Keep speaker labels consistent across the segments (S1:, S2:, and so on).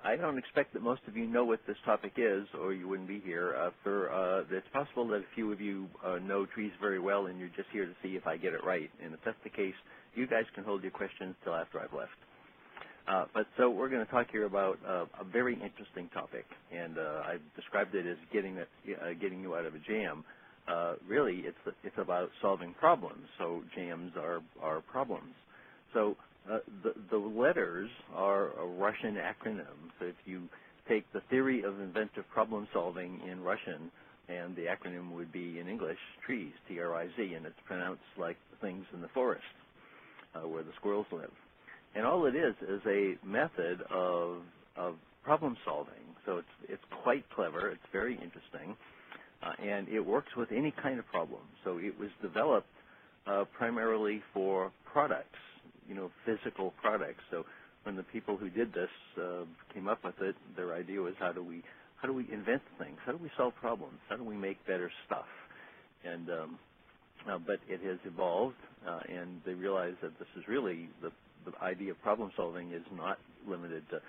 S1: I don't expect that most of you know what this topic is, or you wouldn't be here. It's possible that a few of you know Triz very well, and you're just here to see if I get it right. And if that's the case, you guys can hold your questions till after I've left. So we're going to talk here about a very interesting topic, and I've described it as getting you out of a jam. Really, it's about solving problems. So jams are problems. So the letters are a Russian acronym. So if you take the theory of inventive problem solving in Russian, and the acronym would be in English Triz, T-R-I-Z, and it's pronounced like the things in the forest where the squirrels live. And all it is a method of problem solving. So it's quite clever. It's very interesting, and it works with any kind of problem. So it was developed primarily for products, physical products. So when the people who did this came up with it, their idea was how do we invent things? How do we solve problems? How do we make better stuff? And but it has evolved, and they realized that this is really the idea of problem solving is not limited to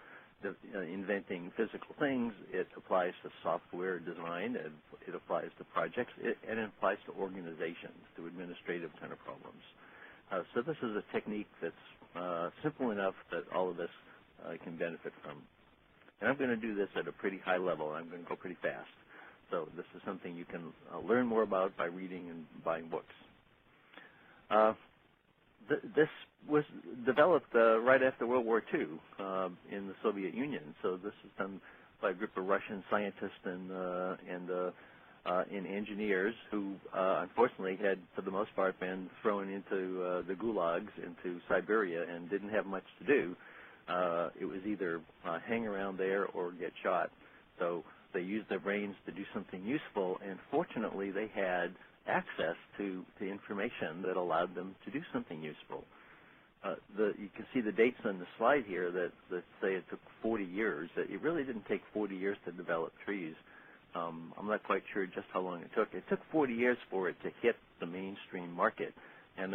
S1: inventing physical things. It applies to software design, it applies to projects, and it applies to organizations, to administrative kind of problems. So this is a technique that's simple enough that all of us can benefit from. And I'm going to do this at a pretty high level. I'm going to go pretty fast. So this is something you can learn more about by reading and buying books. This was developed right after World War II in the Soviet Union. So this is done by a group of Russian scientists and engineers who, unfortunately, had, for the most part, been thrown into the gulags, into Siberia, and didn't have much to do. It was either hang around there or get shot. So they used their brains to do something useful, and fortunately, they had access to information that allowed them to do something useful. You can see the dates on the slide here that say it took 40 years. It really didn't take 40 years to develop Triz. I'm not quite sure just how long it took. It took 40 years for it to hit the mainstream market. And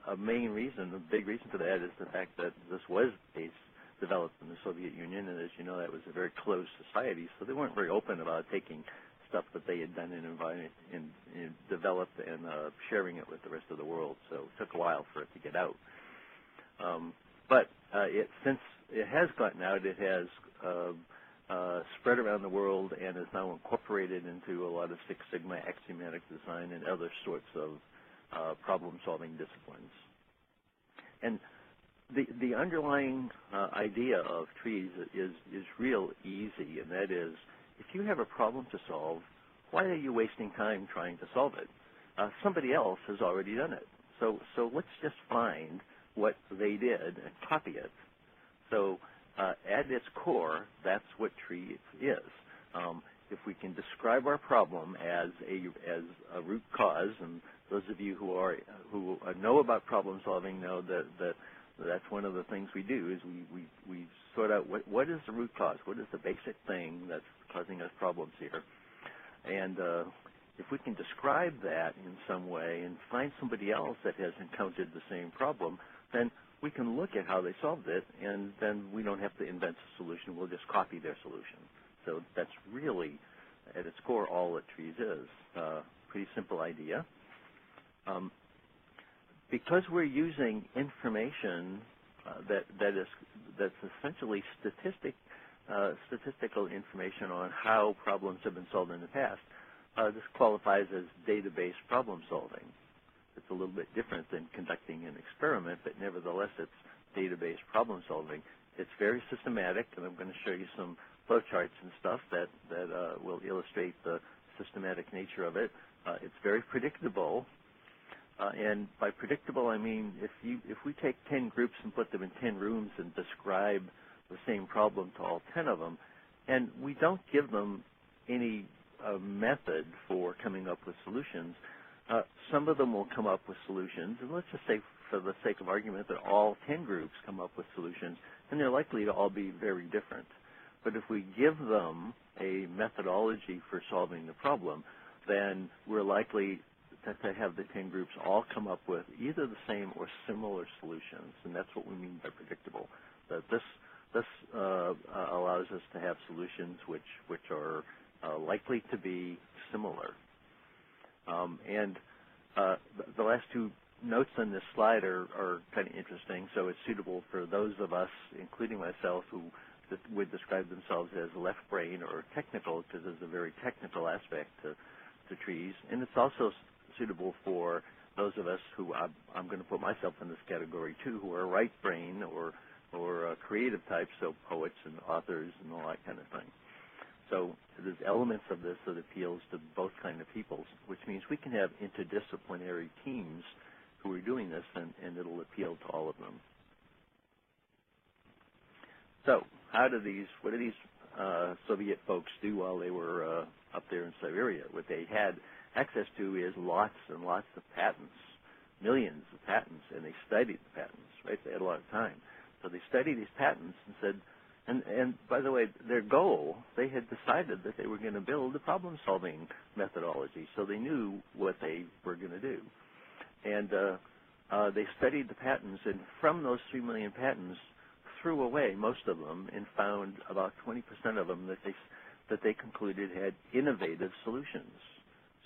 S1: a main reason, a big reason for that is the fact that this was developed in the Soviet Union, and as you know, that was a very closed society, so they weren't very open about taking stuff that they had done and developed and sharing it with the rest of the world. So it took a while for it to get out. But since it has gotten out, it has spread around the world and is now incorporated into a lot of Six Sigma, axiomatic design, and other sorts of problem-solving disciplines. And the underlying idea of Triz is real easy, and that is, if you have a problem to solve, why are you wasting time trying to solve it? Somebody else has already done it. So let's just find what they did and copy it. So at its core, that's what Triz is. If we can describe our problem as a root cause, and those of you who know about problem solving know that that's one of the things we do is we sort out what is the root cause, what is the basic thing that's causing us problems here, and if we can describe that in some way and find somebody else that has encountered the same problem, then we can look at how they solved it, and then we don't have to invent a solution. We'll just copy their solution. So that's really, at its core, all that Triz is. Pretty simple idea. Because we're using information that's essentially statistical information on how problems have been solved in the past, this qualifies as database problem solving. It's a little bit different than conducting an experiment, but nevertheless, it's database problem solving. It's very systematic, and I'm going to show you some flowcharts and stuff that will illustrate the systematic nature of it. It's very predictable. And by predictable, I mean if we take 10 groups and put them in 10 rooms and describe the same problem to all 10 of them, and we don't give them any method for coming up with solutions, some of them will come up with solutions, and let's just say for the sake of argument that all 10 groups come up with solutions, and they're likely to all be very different. But if we give them a methodology for solving the problem, then we're likely to have the 10 groups all come up with either the same or similar solutions, and that's what we mean by predictable. That this allows us to have solutions which are likely to be similar. The last two notes on this slide are kind of interesting. So it's suitable for those of us, including myself, who would describe themselves as left brain or technical, because there's a very technical aspect to trees. And it's also suitable for those of us who I'm going to put myself in this category too, who are right brain or creative types, so poets and authors and all that kind of thing. So there's elements of this that appeals to both kind of peoples, which means we can have interdisciplinary teams who are doing this, and it'll appeal to all of them. So what do these Soviet folks do while they were up there in Siberia? What they had access to is lots and lots of patents, millions of patents, and they studied the patents, right? They had a lot of time. So they studied these patents and said, and by the way, their goal, they had decided that they were going to build a problem-solving methodology, so they knew what they were going to do. And they studied the patents, and from those 3 million patents, threw away most of them and found about 20% of them that they concluded had innovative solutions.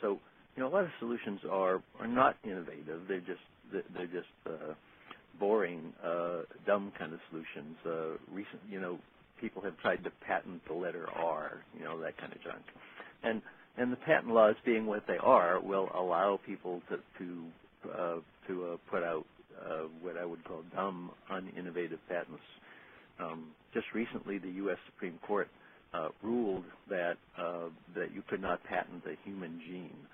S1: So, you know, a lot of solutions are not innovative. They're just boring, dumb kind of solutions. People have tried to patent the letter R, you know, that kind of junk. And the patent laws, being what they are, will allow people to put out what I would call dumb, uninnovative patents. Just recently, the U.S. Supreme Court ruled that you could not patent a human gene.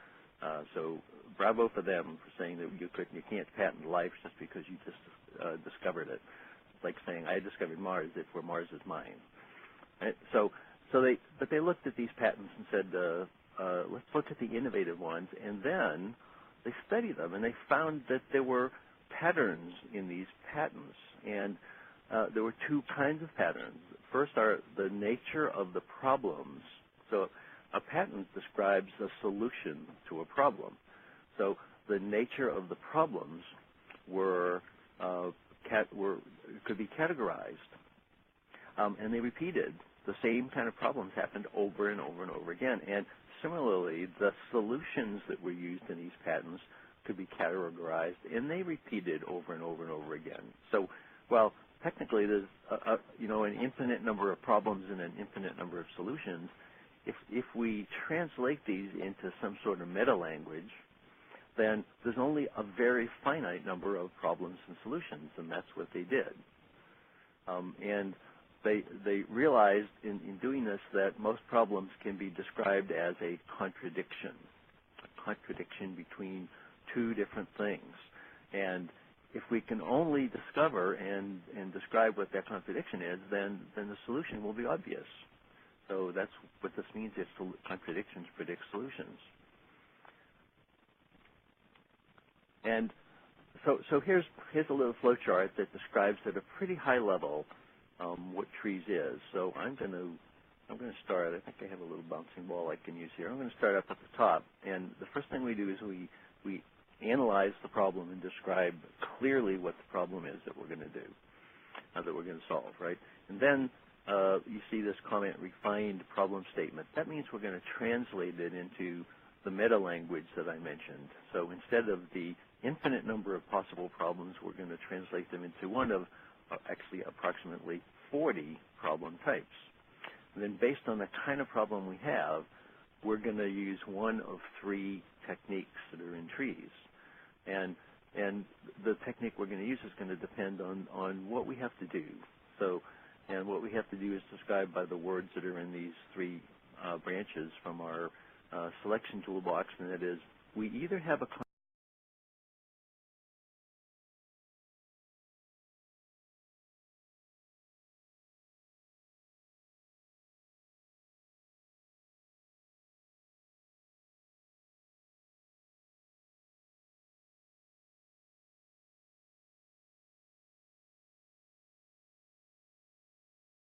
S1: So bravo for them for saying that you can't patent life just because you just discovered it. It's like saying I discovered Mars, therefore Mars is mine. Right? But they looked at these patents and said, let's look at the innovative ones, and then they studied them, and they found that there were patterns in these patents, and there were two kinds of patterns. First are the nature of the problems. So a patent describes a solution to a problem. So the nature of the problems could be categorized, and they repeated the same kind of problems happened over and over and over again. And similarly, the solutions that were used in these patents could be categorized, and they repeated over and over and over again. So, while technically there's an infinite number of problems and an infinite number of solutions, if we translate these into some sort of meta language, then there's only a very finite number of problems and solutions, and that's what they did. And they realized in doing this that most problems can be described as a contradiction between two different things. And if we can only discover and describe what that contradiction is, then the solution will be obvious. So that's what this means, if contradictions predict solutions. And so here's a little flowchart that describes at a pretty high level what Triz is. So I'm going to start. I think I have a little bouncing ball I can use here. I'm going to start up at the top, and the first thing we do is we analyze the problem and describe clearly what the problem is that we're going to do, that we're going to solve, right? And then you see this comment, refined problem statement. That means we're going to translate it into the meta language that I mentioned. So instead of the infinite number of possible problems, we're going to translate them into one of actually approximately 40 problem types. And then based on the kind of problem we have, we're going to use one of three techniques that are in Triz. And the technique we're going to use is going to depend on what we have to do. So, and what we have to do is described by the words that are in these three branches from our selection toolbox, and that is, we either have a